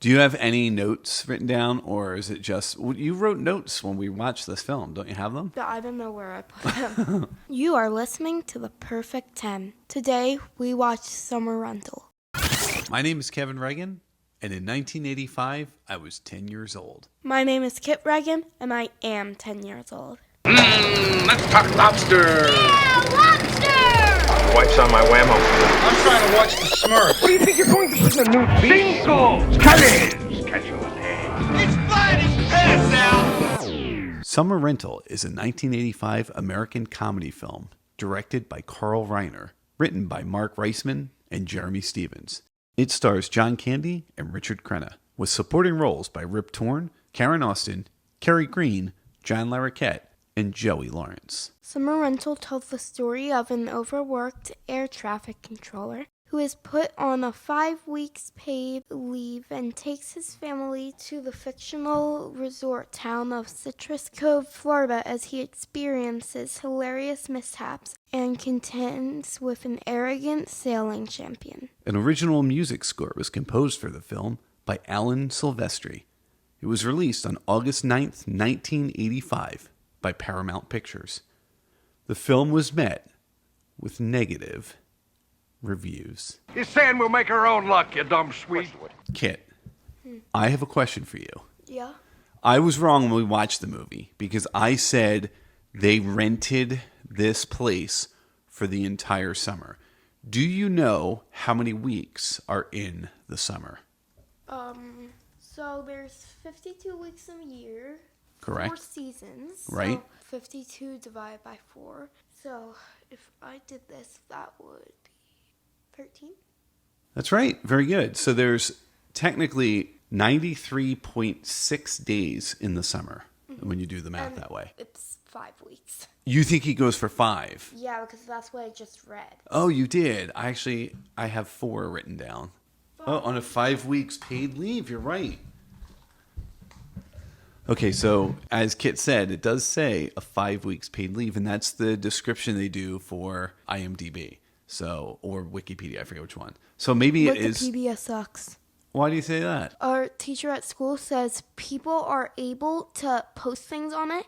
Do you have any notes written down, or is it just... You wrote notes when we watched this film. Don't you have them? I don't know where I put them. You are listening to The Perfect 10. Today, we watched Summer Rental. My name is Kevin Reagan, and in 1985, I was 10 years old. My name is Kit Reagan, and I am 10 years old. Let's talk lobster. Yeah, lobster! Wipes on my whammo. I'm trying to watch the Smurfs. What do you think you're going to put in a new beat? Cinco! Cali's catch you in hand. It's Friday's pass out! Summer Rental is a 1985 American comedy film directed by Carl Reiner, written by Mark Reisman and Jeremy Stevens. It stars John Candy and Richard Crenna, with supporting roles by Rip Torn, Karen Austin, Kerri Green, John Larroquette, and Joey Lawrence. Summer Rental tells the story of an overworked air traffic controller who is put on a 5 weeks paid leave and takes his family to the fictional resort town of Citrus Cove, Florida, as he experiences hilarious mishaps and contends with an arrogant sailing champion. An original music score was composed for the film by Alan Silvestri. It was released on August 9th, 1985 by Paramount Pictures. The film was met with negative reviews. He's saying we'll make our own luck, you dumb sweet. Kit, I have a question for you. Yeah? I was wrong when we watched the movie because I said they rented this place for the entire summer. Do you know how many weeks are in the summer? So there's 52 weeks in a year. Correct. 4 seasons. Right. So 52 divided by 4. So if I did this, that would be 13. That's right. Very good. So there's technically 93.6 days in the summer when you do the math that way. It's 5 weeks. You think he goes for 5? Yeah, because that's what I just read. Oh, you did. I have 4 written down. Oh, on a 5 weeks paid leave. You're right. Okay, so as Kit said, it does say a 5 weeks paid leave, and that's the description they do for IMDb. So, or Wikipedia, I forget which one. So maybe it is... Wikipedia sucks. Why do you say that? Our teacher at school says people are able to post things on it,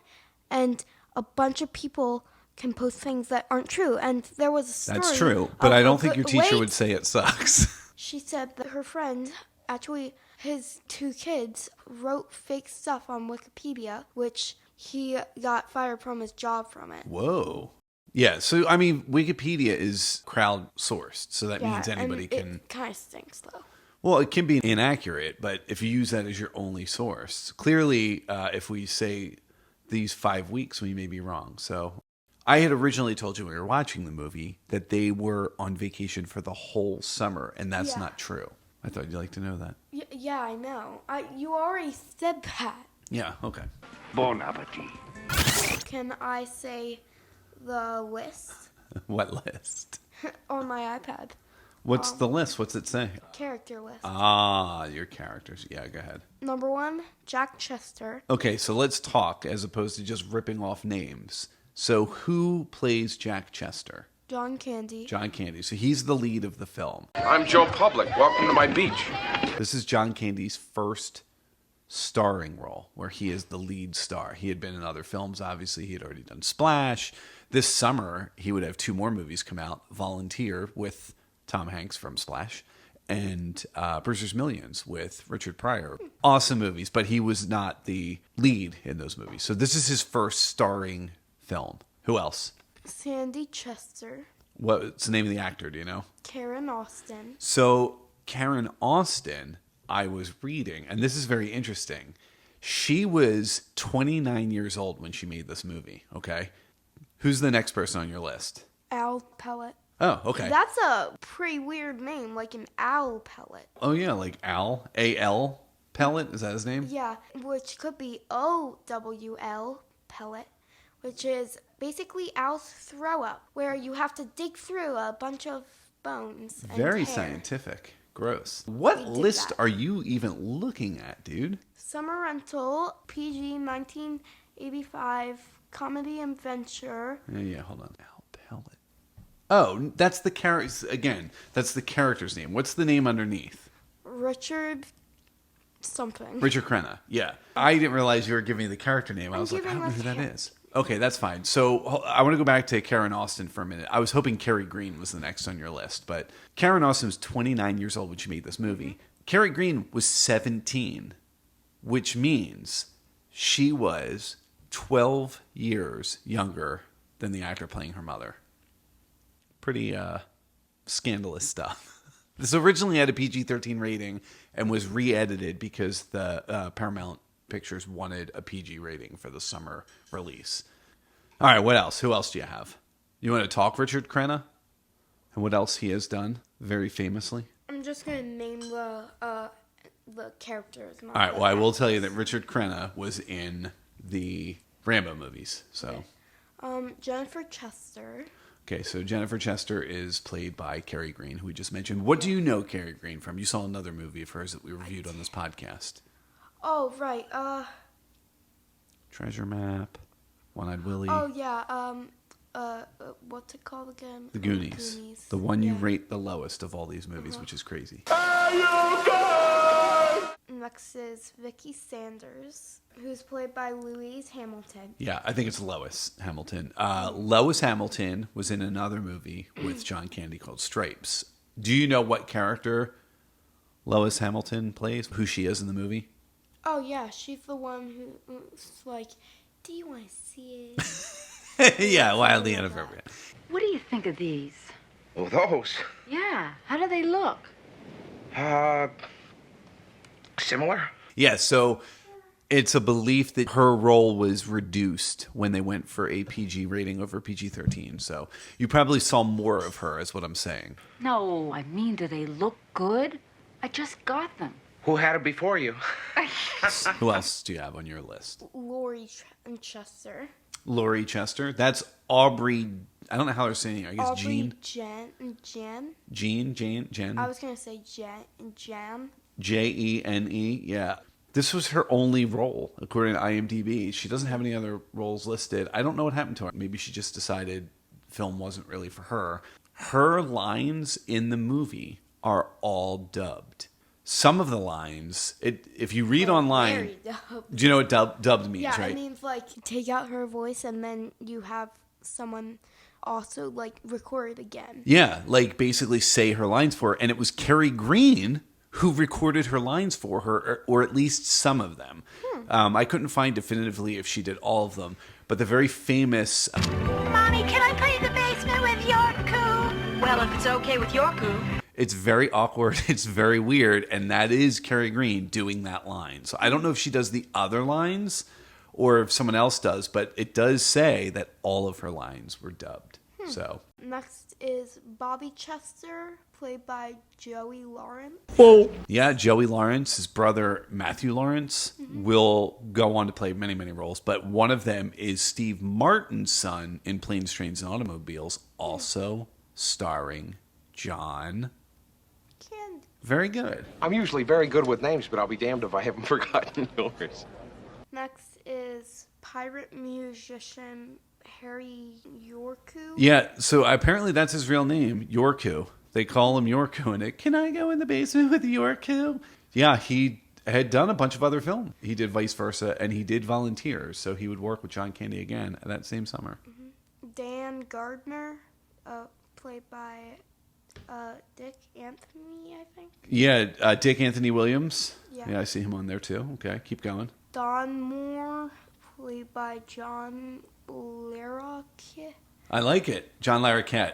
and a bunch of people can post things that aren't true. And there was a story. That's true, but I don't think your teacher would say it sucks. She said that her friend, actually his 2 kids, wrote fake stuff on Wikipedia, which he got fired from his job from it. Whoa. Yeah, so I mean, Wikipedia is crowdsourced, so that means anybody can... It kind of stinks, though. Well, it can be inaccurate, but if you use that as your only source, clearly, if we say these 5 weeks, we may be wrong. So I had originally told you when we were watching the movie that they were on vacation for the whole summer, and that's not true. I thought you'd like to know that. Yeah, I know. You already said that. Yeah, okay. Bon appetit. Can I say the list What list? on my iPad? What's the list? What's it say? Character list. Ah, your characters. Yeah, go ahead. Number 1, Jack Chester. Okay, so let's talk as opposed to just ripping off names. So who plays Jack Chester? John Candy. John Candy. So he's the lead of the film. I'm Joe Public. Welcome to my beach. This is John Candy's first starring role where he is the lead star. He had been in other films, obviously. He had already done Splash. This summer, he would have 2 more movies come out. Volunteer with Tom Hanks from Splash and Bruce's Millions with Richard Pryor. Awesome movies, but he was not the lead in those movies. So this is his first starring film. Who else? Sandy Chester. What's the name of the actor? Do you know? Karen Austin. So Karen Austin, I was reading, and this is very interesting. She was 29 years old when she made this movie, okay? Who's the next person on your list? Al Pellet. Oh, okay. That's a pretty weird name, like an owl pellet. Oh, yeah, like Al. A-L Pellet? Is that his name? Yeah, which could be O-W-L pellet, which is basically owl's throw up, where you have to dig through a bunch of bones. And Very hair. scientific. Gross. What list are you even looking at, dude? Summer Rental, PG 1985, comedy and venture. Yeah, hold on. Al Pellet. Oh, that's the character. Again, that's the character's name. What's the name underneath? Richard something. Richard Crenna, yeah. I didn't realize you were giving me the character name. I was like, I giving don't know who a that character. is. Okay, that's fine. So I want to go back to Karen Austin for a minute. I was hoping Kerri Green was the next on your list, but Karen Austin was 29 years old when she made this movie. Kerri Green was 17, which means she was 12 years younger than the actor playing her mother. Pretty scandalous stuff. This originally had a PG-13 rating and was re-edited because the Paramount Pictures wanted a PG rating for the summer release. All right, what else? Who else do you have? You want to talk Richard Crenna? And what else he has done very famously? I'm just going to name the characters. All right, well, I will tell you that Richard Crenna was in the Rambo movies. So, Jennifer Chester. Okay, so Jennifer Chester is played by Kerri Green, who we just mentioned. What do you know Kerri Green from? You saw another movie of hers that we reviewed on this podcast. Oh, right. Treasure Map, One-Eyed Willie. Oh, yeah. What's it called again? The Goonies. Goonies. The one you Yeah. rate the lowest of all these movies, which is crazy. Next is Vicky Sanders, who's played by Louise Hamilton. Yeah, I think it's Lois Hamilton. Lois Hamilton was in another movie with John Candy called Stripes. Do you know what character Lois Hamilton plays? Who she is in the movie? Oh, yeah. She's the one who's like, do you want to see it? Yeah, wildly inappropriate. What do you think of these? Oh, those? Yeah, how do they look? Similar? Yeah, so it's a belief that her role was reduced when they went for a PG rating over PG-13. So you probably saw more of her, is what I'm saying. No, I mean, do they look good? I just got them. Who had it before you? Who else do you have on your list? Laurie Chester. Laurie Chester. That's Aubrey. I don't know how they're saying it. I guess Aubrey Jen. Jen. I was going to say Jan. Jene. Yeah. This was her only role, according to IMDb. She doesn't have any other roles listed. I don't know what happened to her. Maybe she just decided film wasn't really for her. Her lines in the movie are all dubbed. Some of the lines, if you read online, Very dubbed. do you know what dubbed means, Yeah, right? it means like take out her voice and then you have someone also like record it again. Yeah, like basically say her lines for her. And it was Kerri Green who recorded her lines for her, or at least some of them. I couldn't find definitively if she did all of them, but the very famous... Mommy, can I play in the basement with Yorku? Well, if it's okay with Yorku. It's very awkward, it's very weird, and that is Kerri Green doing that line. So I don't know if she does the other lines or if someone else does, but it does say that all of her lines were dubbed. So... Next is Bobby Chester, played by Joey Lawrence. Yeah, Joey Lawrence, his brother Matthew Lawrence, will go on to play many, many roles. But one of them is Steve Martin's son in Planes, Trains, and Automobiles, also starring John. Candy. Very good. I'm usually very good with names, but I'll be damned if I haven't forgotten yours. Next is pirate musician Harry Yorku. Yeah, so apparently that's his real name, Yorku. They call him Yorku in it. Can I go in the basement with Yorku? Yeah, he had done a bunch of other films. He did Vice Versa, and he did Volunteers, so he would work with John Candy again that same summer. Dan Gardner, played by Dick Anthony, I think. Yeah, Dick Anthony Williams. Yeah. Yeah, I see him on there too. Okay, keep going. Don Moore, played by John Larroquette. I like it. John Larroquette.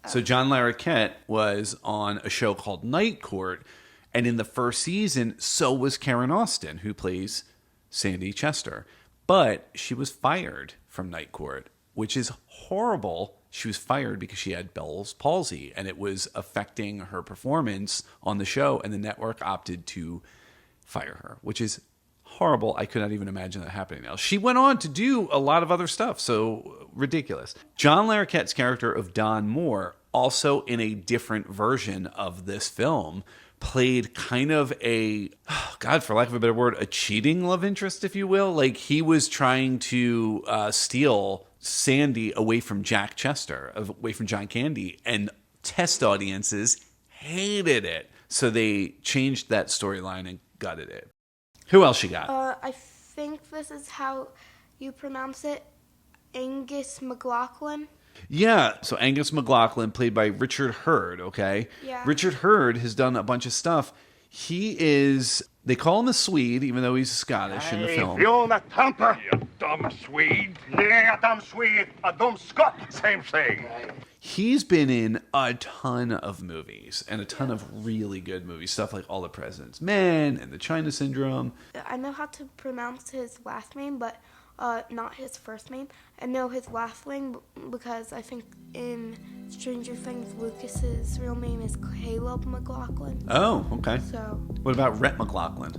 So John Larroquette was on a show called Night Court, and in the first season, so was Karen Austin, who plays Sandy Chester. But she was fired from Night Court, which is horrible. She was fired because she had Bell's palsy, and it was affecting her performance on the show, and the network opted to fire her, which is horrible. I could not even imagine that happening now. She went on to do a lot of other stuff, so ridiculous. John Larroquette's character of Don Moore, also in a different version of this film, played kind of a, God, for lack of a better word, a cheating love interest, if you will. Like, he was trying to steal Sandy away from Jack Chester, away from John Candy, and test audiences hated it. So they changed that storyline and gutted it. Who else you got? I think this is how you pronounce it. Angus McLaughlin. Yeah, so Angus McLaughlin, played by Richard Hurd, okay? Yeah. Richard Hurd has done a bunch of stuff. He is, they call him a Swede, even though he's Scottish in the film. Fiona Tampa, you dumb Swede. Yeah, a dumb Swede, a dumb Scot. Same thing. He's been in a ton of movies, and a ton of really good movies. Stuff like All the President's Men and The China Syndrome. I know how to pronounce his last name, but not his first name. I know his last name because I think in Stranger Things, Lucas's real name is Caleb McLaughlin. Oh, okay. So, What about Rhett McLaughlin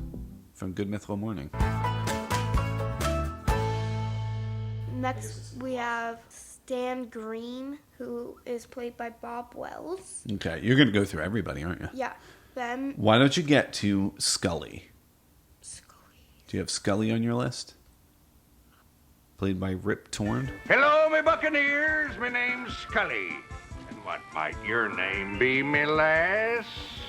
from Good Mythical Morning? next we have Stan Green, who is played by Bob Wells. Okay, you're going to go through everybody, aren't you? Yeah. Then Why don't you get to Scully? Scully. Do you have Scully on your list? Played by Rip Torn. Hello, me buccaneers. My name's Scully. And what might your name be, me lass?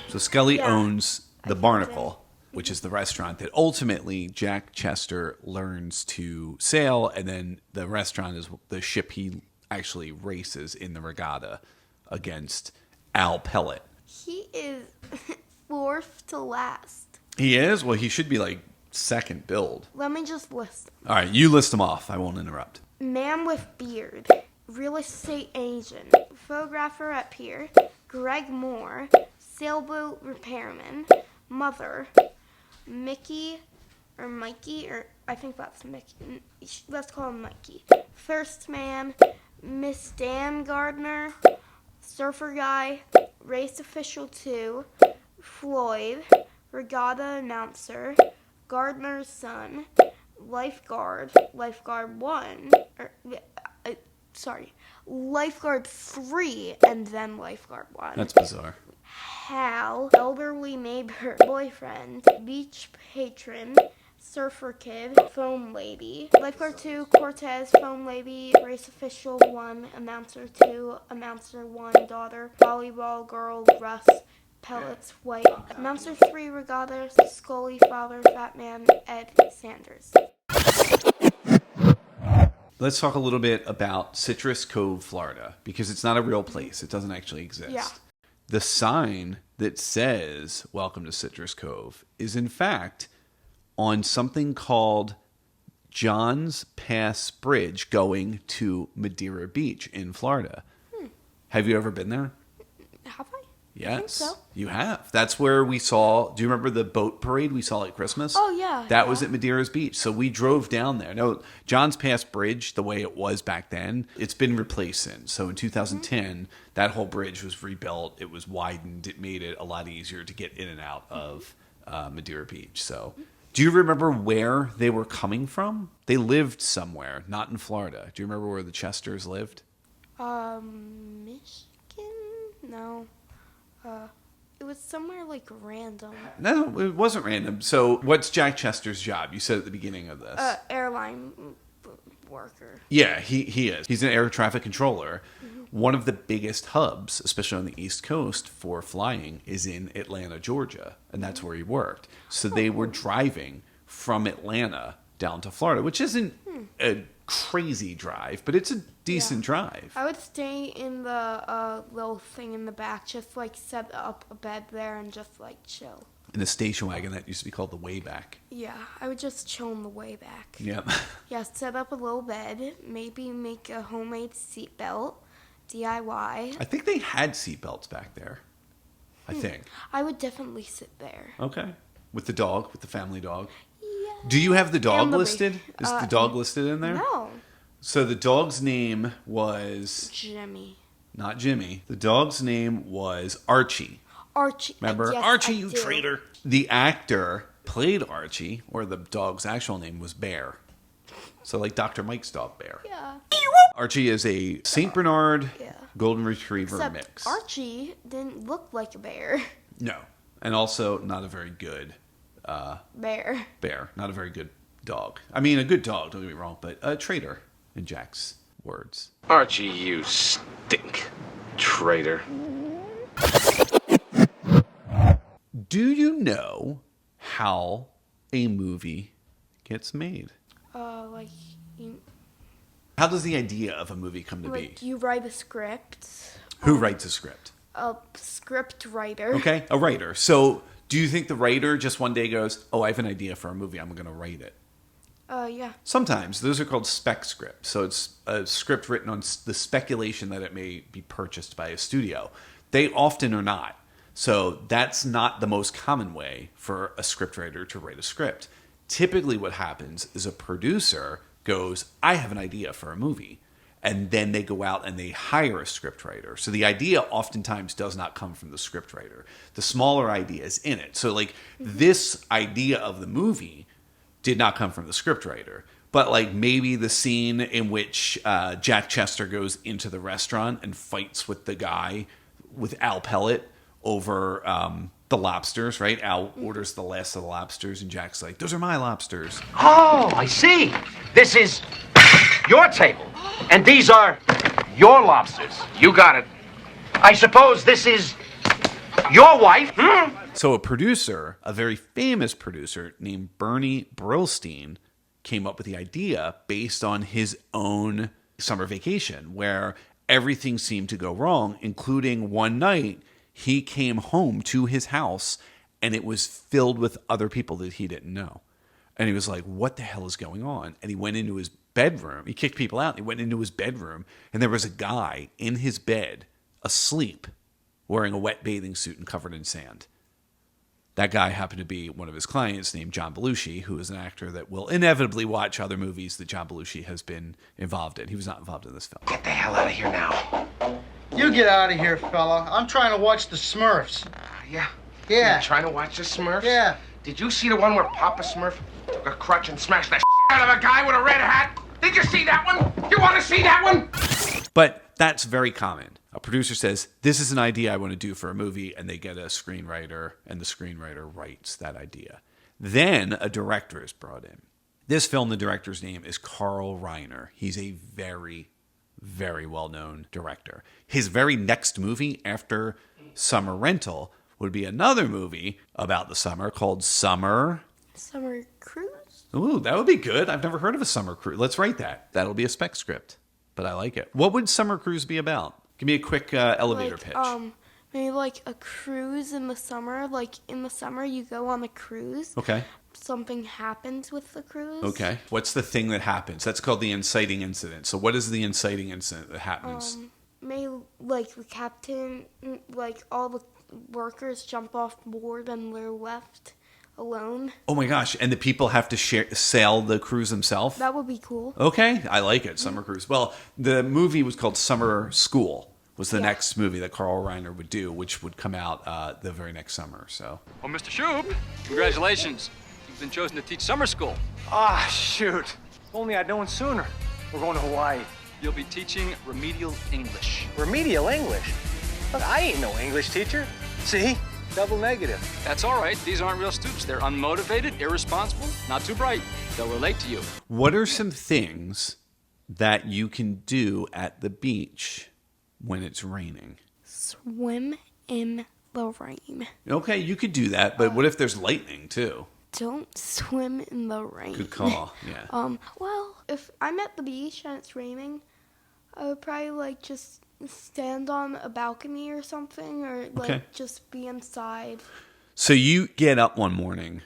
So Scully Yeah. owns the think Barnacle, which is the restaurant that ultimately Jack Chester learns to sail, and then the restaurant is the ship he actually races in the regatta against Al Pellet. He is fourth to last. He is? Well, he should be like second build. Let me just list. All right, you list them off. I won't interrupt. Man with beard, real estate agent, photographer at pier, Greg Moore, sailboat repairman, mother, Mickey, or Mikey, or I think that's Mickey. Let's call him Mikey. First man, Miss Dan Gardner, surfer guy, race official 2, Floyd, regatta announcer, Gardner's son, lifeguard 1, lifeguard 3, and then lifeguard 1. That's bizarre. Hal, elderly neighbor, boyfriend, beach patron, surfer kid, foam lady, lifeguard 2, Cortez, foam lady, race official 1, announcer 2, announcer 1, daughter, volleyball girl, Russ, pellets, white, announcer 3, regatta, Scully, father, fat man, Ed Sanders. Let's talk a little bit about Citrus Cove, Florida, because it's not a real place. It doesn't actually exist. Yeah. The sign that says "Welcome to Citrus Cove" is in fact on something called John's Pass Bridge going to Madeira Beach in Florida. Have you ever been there? Have I? Yes, think so. you have. That's where we saw. Do you remember the boat parade we saw at Christmas? Oh, yeah, that yeah. was at Madeira's Beach. So we drove down there. No, John's Pass Bridge, the way it was back then, it's been replaced since. So in 2010, that whole bridge was rebuilt. It was widened. It made it a lot easier to get in and out of Madeira Beach. So, do you remember where they were coming from? They lived somewhere, not in Florida. Do you remember where the Chesters lived? Michigan? No. It was somewhere like random. No, it wasn't random. So, what's Jack Chester's job? You said at the beginning of this. Airline worker. Yeah, he is. He's an air traffic controller. One of the biggest hubs, especially on the East Coast, for flying is in Atlanta, Georgia. And that's where he worked. So they were driving from Atlanta down to Florida, which isn't a crazy drive, but it's a decent drive. I would stay in the little thing in the back, just like set up a bed there and just like chill. In the station wagon that used to be called the Wayback. Yeah, I would just chill on the way back. Yep. Yeah, set up a little bed, maybe make a homemade seatbelt, DIY. I think they had seatbelts back there. I think. I would definitely sit there. Okay. With the dog, with the family dog. Yeah. Do you have the dog And the listed? Is the dog listed in there? No. So the dog's name was Jimmy. not Jimmy. The dog's name was Archie. Archie. Remember? Yes, Archie, I you do. traitor. The actor played Archie, or the dog's actual name was Bear. So like Dr. Mike's dog, Bear. Yeah. Archie is a St. Bernard Yeah. Golden Retriever Except mix. Archie didn't look like a bear. No. And also not a very good Bear. bear. Not a very good dog. I mean, a good dog, don't get me wrong, but a traitor, in Jack's words. Archie, you stink, traitor. Do you know how a movie gets made? Like, How does the idea of a movie come to like be? you write a script. Who writes a script? A script writer. Okay, a writer. So do you think the writer just one day goes, oh, I have an idea for a movie, I'm going to write it? Yeah. Sometimes. Those are called spec scripts. So it's a script written on the speculation that it may be purchased by a studio. They often are not. So that's not the most common way for a scriptwriter to write a script. Typically what happens is a producer goes, I have an idea for a movie. And then they go out and they hire a scriptwriter. So the idea oftentimes does not come from the scriptwriter. The smaller idea is in it. So like this idea of the movie did not come from the scriptwriter. But like maybe the scene in which Jack Chester goes into the restaurant and fights with the guy, with Al Pellet, over the lobsters, right? Al orders the last of the lobsters and Jack's like, those are my lobsters. Oh, I see. This is your table. And these are your lobsters. You got it. I suppose this is your wife? So a producer, a very famous producer named Bernie Brillstein, came up with the idea based on his own summer vacation where everything seemed to go wrong, including one night he came home to his house and it was filled with other people that he didn't know. And he was like, what the hell is going on? And he went into his bedroom. He kicked people out. He went into his bedroom and there was a guy in his bed asleep wearing a wet bathing suit and covered in sand. That guy happened to be one of his clients named John Belushi, who is an actor that will inevitably watch other movies that John Belushi has been involved in. He was not involved in this film. Get the hell out of here now. You get out of here, fella. I'm trying to watch the Smurfs. Yeah? Yeah. You trying to watch the Smurfs? Yeah. Did you see the one where Papa Smurf took a crutch and smashed the out of a guy with a red hat? Did you see that one? You want to see that one? But that's very common. A producer says, this is an idea I want to do for a movie, and they get a screenwriter, and the screenwriter writes that idea. Then a director is brought in. This film, the director's name is Carl Reiner. He's a very, very well-known director. His very next movie after Summer Rental would be another movie about the summer called Summer Cruise? Ooh, that would be good. I've never heard of a summer cruise. Let's write that. That'll be a spec script, but I like it. What would Summer Cruise be about? Give me a quick elevator pitch. Maybe like a cruise in the summer. Like in the summer, you go on a cruise. Okay. Something happens with the cruise. Okay. What's the thing that happens? That's called the inciting incident. So what is the inciting incident that happens? Maybe like the captain, like all the workers jump off board and they're left alone. Oh my gosh. And the people have to sail the cruise themselves? That would be cool. Okay. I like it. Summer Cruise. Well, the movie was called Summer School. Was the next movie that Carl Reiner would do, which would come out the very next summer. So, Well, Mr. Shoup, congratulations. You've been chosen to teach summer school. Ah, shoot. If only I'd known sooner. We're going to Hawaii. You'll be teaching remedial English. Remedial English? Look, I ain't no English teacher. See? Double negative. That's all right. These aren't real students. They're unmotivated, irresponsible, not too bright. They'll relate to you. what are some things that you can do at the beach when it's raining? Swim in the rain. Okay, you could do that, but what if there's lightning too? Don't swim in the rain. Good call. Yeah. Well, if I'm at the beach and it's raining, I would probably like just stand on a balcony or something, or like just be inside. So you get up one morning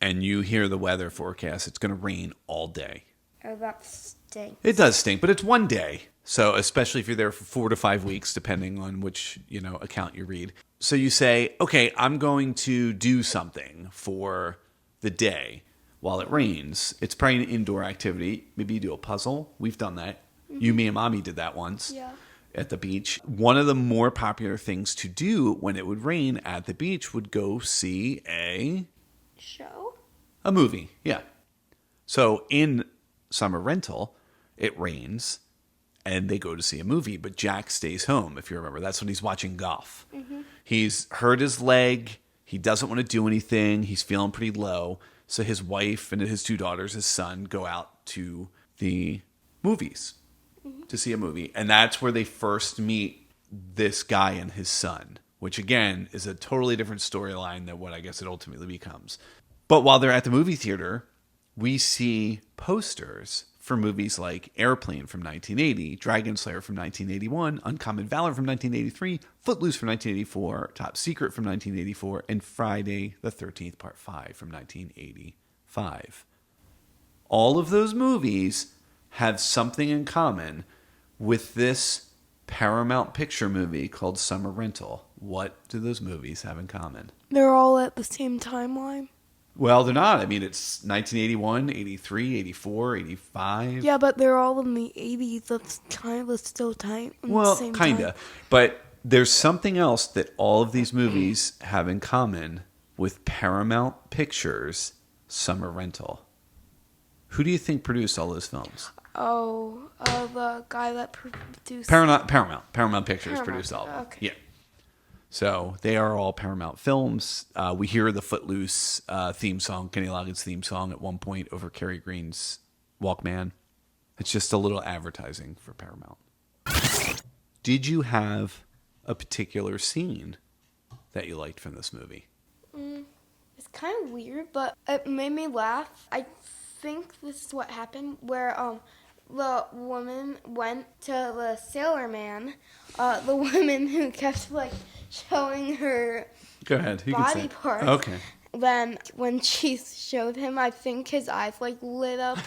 and you hear the weather forecast. It's going to rain all day. Oh, that stinks. It does stink, but it's one day. So especially if you're there for 4 to 5 weeks, depending on which, account you read. So you say, okay, I'm going to do something for the day while it rains. It's probably an indoor activity. Maybe you do a puzzle. We've done that. Mm-hmm. You, me, and Mommy did that once at the beach. One of the more popular things to do when it would rain at the beach would go see a movie. Yeah. So in Summer Rental, it rains and they go to see a movie, but Jack stays home, if you remember. That's when he's watching golf. Mm-hmm. He's hurt his leg. He doesn't want to do anything. He's feeling pretty low. So his wife and his 2 daughters, his son, go out to the movies to see a movie. And that's where they first meet this guy and his son, which again is a totally different storyline than what I guess it ultimately becomes. But while they're at the movie theater, we see posters for movies like Airplane from 1980, Dragon Slayer from 1981, Uncommon Valor from 1983, Footloose from 1984, Top Secret from 1984, and Friday the 13th Part 5 from 1985. All of those movies have something in common with this Paramount Picture movie called Summer Rental. What do those movies have in common? They're all at the same timeline. Well, they're not. I mean, it's 1981, 83, 84, 85. Yeah, but they're all in the 80s. That's kind of still time. Well, kind of. But there's something else that all of these movies have in common with Paramount Pictures' Summer Rental. Who do you think produced all those films? The guy that produced... Paramount Pictures produced all of them. Okay. Yeah. So they are all Paramount films. We hear the Footloose theme song, Kenny Loggins' theme song, at one point over Kerri Green's Walkman. It's just a little advertising for Paramount. Did you have a particular scene that you liked from this movie? It's kind of weird, but it made me laugh. I think this is what happened, where the woman went to the sailor man, the woman who kept showing her Go ahead. You body can say. parts. Okay. Then when she showed him, I think his eyes lit up.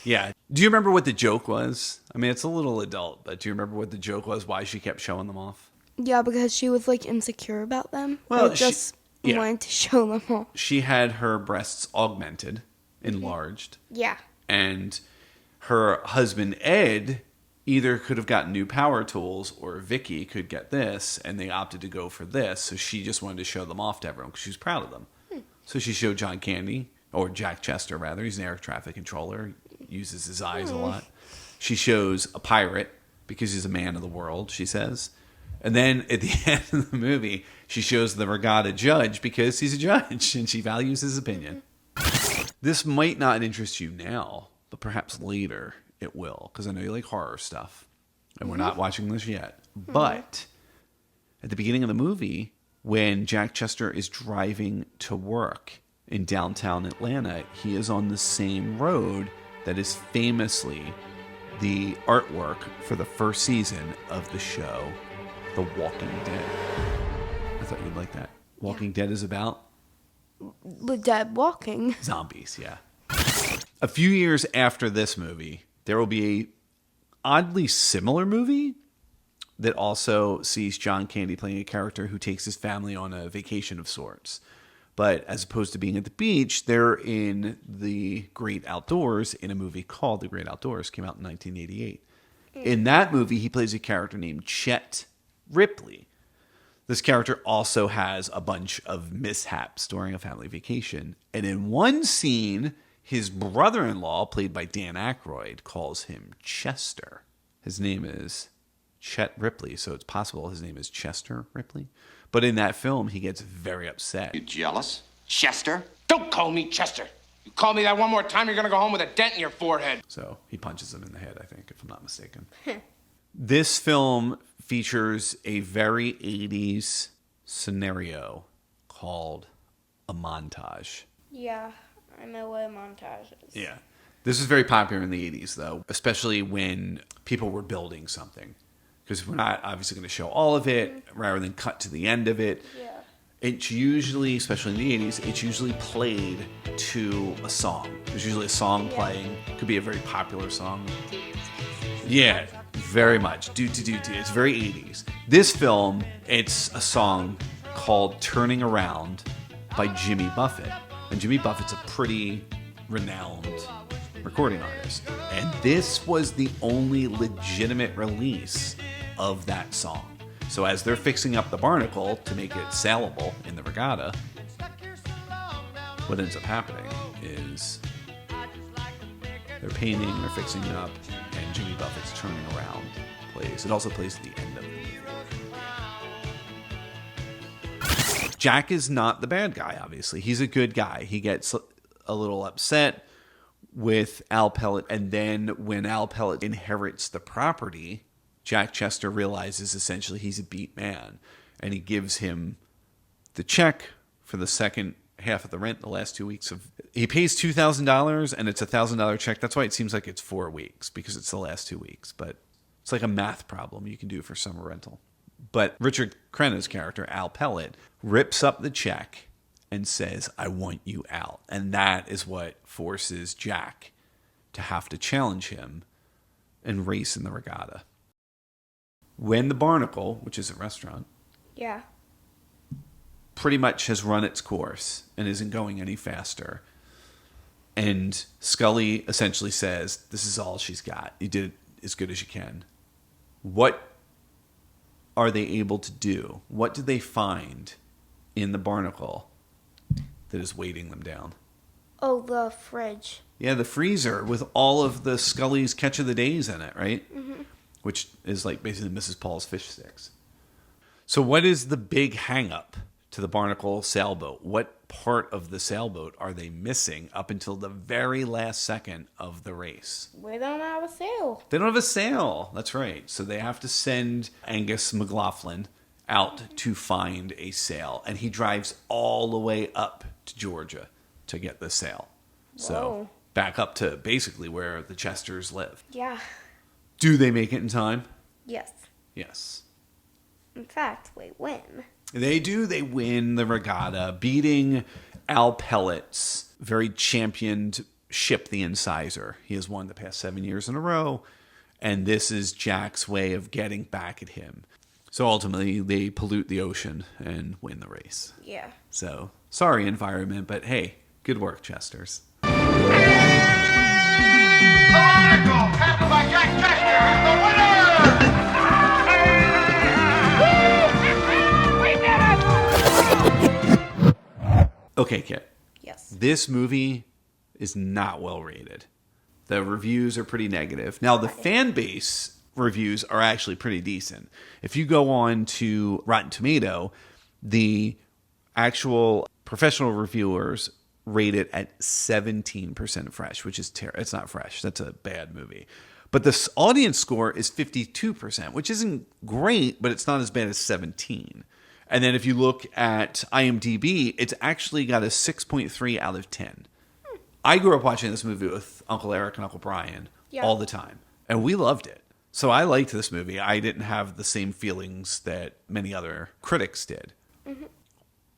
Yeah. Do you remember what the joke was? I mean, it's a little adult, but do you remember what the joke was? Why she kept showing them off? Yeah, because she was insecure about them. Well, just wanted to show them all. She had her breasts augmented, enlarged. Yeah. And her husband, Ed, either could have gotten new power tools or Vicky could get this, and they opted to go for this. So she just wanted to show them off to everyone because she was proud of them. So she showed John Candy, or Jack Chester, rather. He's an air traffic controller, uses his eyes a lot. She shows a pirate because he's a man of the world, she says. And then at the end of the movie, she shows the regatta judge because he's a judge and she values his opinion. This might not interest you now, but perhaps later it will, because I know you like horror stuff. And we're not watching this yet. But at the beginning of the movie, when Jack Chester is driving to work in downtown Atlanta, he is on the same road that is famously the artwork for the first season of the show The Walking Dead. I thought you'd like that. Walking Dead is about? The dead walking. Zombies, yeah. A few years after this movie, there will be a oddly similar movie that also sees John Candy playing a character who takes his family on a vacation of sorts. But as opposed to being at the beach, they're in the great outdoors in a movie called The Great Outdoors. Came out in 1988. In that movie, he plays a character named Chet Ripley. This character also has a bunch of mishaps during a family vacation. And in one scene, his brother-in-law, played by Dan Aykroyd, calls him Chester. His name is Chet Ripley, so it's possible his name is Chester Ripley. But in that film, he gets very upset. You jealous? Chester? Don't call me Chester. You call me that one more time, you're gonna go home with a dent in your forehead. So he punches him in the head, I think, if I'm not mistaken. This film features a very 80s scenario called a montage. Yeah, I know what a montage is. Yeah. This was very popular in the 80s, though, especially when people were building something. Because we're not obviously going to show all of it rather than cut to the end of it. Yeah. It's usually, especially in the 80s, it's usually played to a song. There's usually a song playing. Could be a very popular song. Yeah, very much. Do. It's very 80s. This film, it's a song called Turning Around by Jimmy Buffett. And Jimmy Buffett's a pretty renowned recording artist. And this was the only legitimate release of that song. So as they're fixing up the barnacle to make it sailable in the regatta, what ends up happening is they're painting, they're fixing it up, and Jimmy Buffett's Turning Around plays. It also plays at the end of the movie. Jack is not the bad guy, obviously. He's a good guy. He gets a little upset with Al Pellet, and then when Al Pellet inherits the property, Jack Chester realizes essentially he's a beat man, and he gives him the check for the second half of the rent the last 2 weeks of. He pays $2,000 and it's $1,000 check. That's why it seems like it's 4 weeks because it's the last 2 weeks. But it's like a math problem you can do for summer rental. But Richard Crenna's character, Al Pellet, rips up the check and says, I want you out. And that is what forces Jack to have to challenge him and race in the regatta. When the Barnacle, which is a restaurant, Yeah. pretty much has run its course and isn't going any faster, and Scully essentially says, this is all she's got. You did as good as you can. What are they able to do? What do they find in the Barnacle that is weighting them down? Oh, the fridge. Yeah, the freezer with all of the Scully's catch of the days in it, right? Mm-hmm. Which is like basically Mrs. Paul's fish sticks. So what is the big hang-up to the Barnacle sailboat? What part of the sailboat are they missing up until the very last second of the race? We don't have a sail. They don't have a sail. That's right. So they have to send Angus McLaughlin out to find a sail. And he drives all the way up to Georgia to get the sail. So Whoa. back up to basically where the Chesters live. Yeah. Do they make it in time? Yes. Yes. In fact, we win. They do. They win the regatta, beating Al Pellet's very championed ship, the Incisor. He has won the past 7 years in a row, and this is Jack's way of getting back at him. So ultimately, they pollute the ocean and win the race. Yeah. So, sorry, environment, but hey, good work, Chesters. Barnacle, captained by Jack Chester, is the winner! Okay, Kit. Yes. This movie is not well rated. The reviews are pretty negative. Now, the fan base reviews are actually pretty decent. If you go on to Rotten Tomato, the actual professional reviewers rate it at 17% fresh, which is it's not fresh. That's a bad movie. But the audience score is 52%, which isn't great, but it's not as bad as 17. And then if you look at IMDb, it's actually got a 6.3 out of 10. I grew up watching this movie with Uncle Eric and Uncle Brian all the time, and we loved it. So I liked this movie. I didn't have the same feelings that many other critics did. Mm-hmm.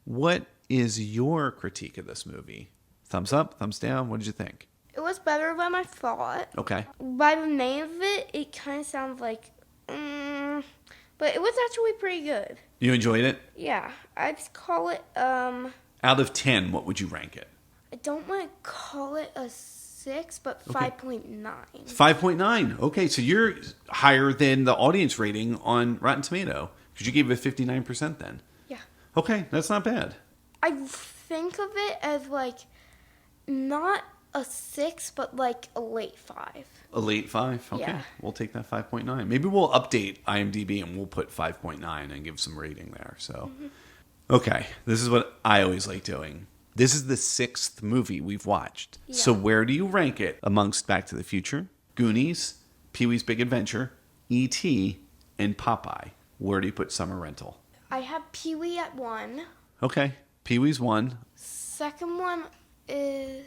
What is your critique of this movie? Thumbs up, thumbs down? What did you think? It was better than I thought. Okay. By the name of it, it kind of sounds like, but it was actually pretty good. You enjoyed it? Yeah, I'd call it, Out of 10, what would you rank it? I don't want to call it a 6, but 5.9. 5.9. Okay, so you're higher than the audience rating on Rotten Tomato because you gave it 59% then. Yeah. Okay, that's not bad. I think of it as like not a 6, but like a late 5. A late 5? Okay, Yeah. We'll take that 5.9. Maybe we'll update IMDb and we'll put 5.9 and give some rating there. So, Okay, this is what I always like doing. This is the 6th movie we've watched. Yeah. So where do you rank it amongst Back to the Future, Goonies, Pee-wee's Big Adventure, E.T., and Popeye? Where do you put Summer Rental? I have Pee-wee at 1. Okay, Pee-wee's 1. Second one is,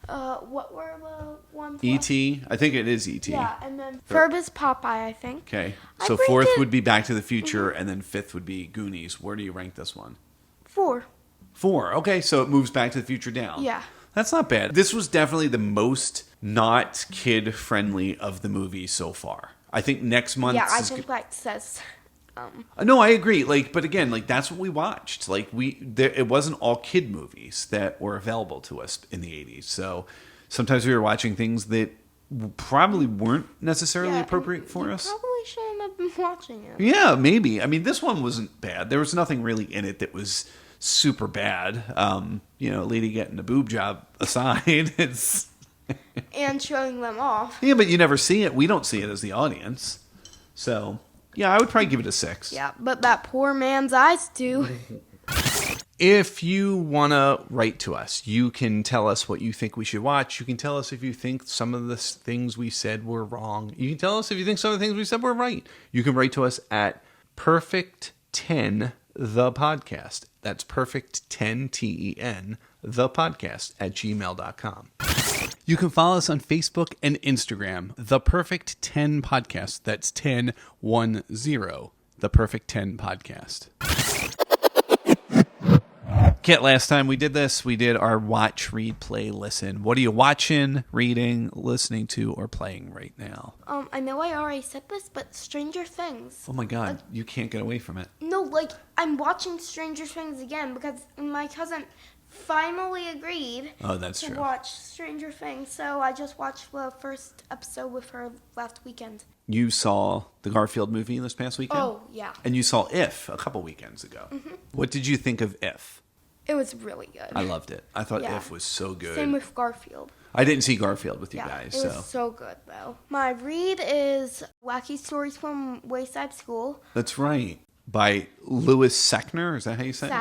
what were the ones? E.T., I think it is E.T. Yeah, and then third is Popeye, I think. Okay, so 4th would be Back to the Future, and then 5th would be Goonies. Where do you rank this one? 4. 4. Okay, so it moves Back to the Future down. Yeah. That's not bad. This was definitely the most not kid-friendly of the movies so far. I think next month... Yeah, I think that says... No, I agree. But again, that's what we watched. It wasn't all kid movies that were available to us in the 80s. So sometimes we were watching things that probably weren't necessarily appropriate for us. Probably shouldn't have been watching it. Yeah, maybe. I mean, this one wasn't bad. There was nothing really in it that was super bad. Lady getting a boob job aside, it's and showing them off. Yeah, but you never see it. We don't see it as the audience. So, yeah, I would probably give it a 6. Yeah, but that poor man's eyes do. If you want to write to us, you can tell us what you think we should watch. You can tell us if you think some of the things we said were wrong. You can tell us if you think some of the things we said were right. You can write to us at Perfect10 the podcast. That's Perfect 10 TEN thepodcast@gmail.com. You can follow us on Facebook and Instagram, The Perfect 10 Podcast. That's 10, 1, 0. The Perfect 10 Podcast. Kit, last time we did this, we did our watch, read, play, listen. What are you watching, reading, listening to, or playing right now? I know I already said this, but Stranger Things. Oh my God, you can't get away from it. No, like, I'm watching Stranger Things again because my cousin finally agreed to watch Stranger Things. So I just watched the first episode with her last weekend. You saw the Garfield movie this past weekend? Oh, yeah. And you saw If a couple weekends ago. Mm-hmm. What did you think of If? It was really good. I loved it. I thought If was so good. Same with Garfield. I didn't see Garfield with you guys. It was so good, though. My read is Wacky Stories from Wayside School. That's right. By Louis Sechner. Is that how you say it?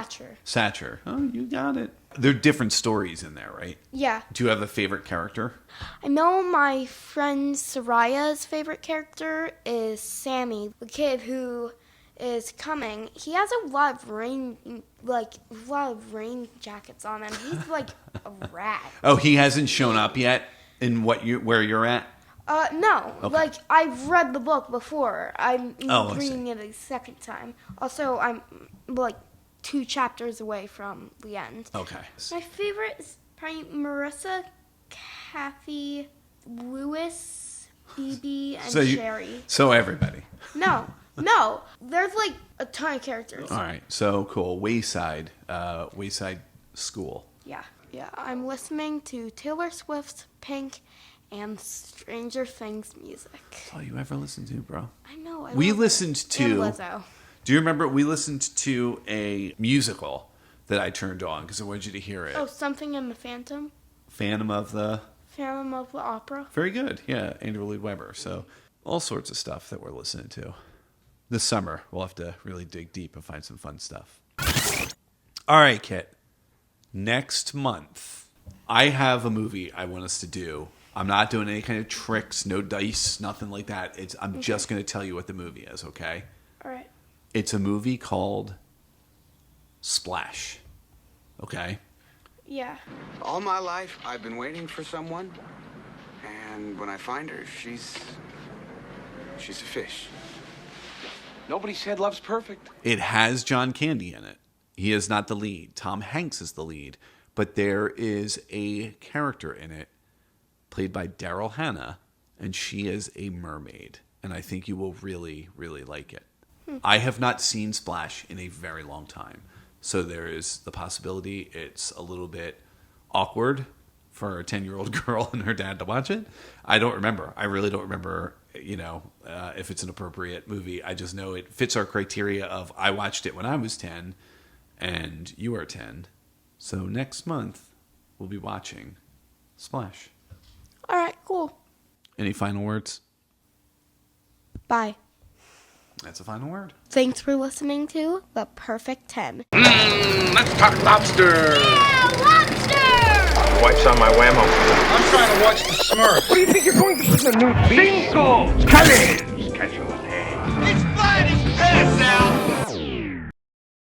Satcher. Oh, you got it. There are different stories in there, right? Yeah. Do you have a favorite character? I know my friend Soraya's favorite character is Sammy, the kid who is coming. He has a lot of rain jackets on him. He's like a rat. Oh, he hasn't shown up yet in where you're at? No. Okay. Like, I've read the book before. I'm reading I it a second time. Also, I'm like 2 chapters away from the end. Okay. My favorite is probably Marissa, Kathy, Lewis, Phoebe, and Sherry. So everybody. No. There's like a ton of characters. All right. So cool. Wayside School. Yeah. I'm listening to Taylor Swift, Pink, and Stranger Things music. That's all you ever listened to, bro. I know. We listened to. And Lizzo. Do you remember we listened to a musical that I turned on because I wanted you to hear it? Oh, Something in the Phantom. Phantom of the Opera. Very good. Yeah, Andrew Lloyd Webber. So all sorts of stuff that we're listening to. This summer, we'll have to really dig deep and find some fun stuff. All right, Kit. Next month, I have a movie I want us to do. I'm not doing any kind of tricks, no dice, nothing like that. I'm just going to tell you what the movie is, okay? All right. It's a movie called Splash. Okay? Yeah. All my life, I've been waiting for someone. And when I find her, she's a fish. Nobody said love's perfect. It has John Candy in it. He is not the lead. Tom Hanks is the lead. But there is a character in it played by Daryl Hannah, and she is a mermaid. And I think you will really, really like it. I have not seen Splash in a very long time. So there is the possibility it's a little bit awkward for a 10-year-old girl and her dad to watch it. I don't remember. I really don't remember, if it's an appropriate movie. I just know it fits our criteria of I watched it when I was 10 and you are 10. So next month, we'll be watching Splash. All right, cool. Any final words? Bye. That's a final word. Thanks for listening to The Perfect 10. Let's talk lobster. Yeah, lobster! Wife's on my whammo. I'm trying to watch the Smurfs. What do you think you're going to see the new Bingo? Kelly! Catch your hand. It's fine, it's past now.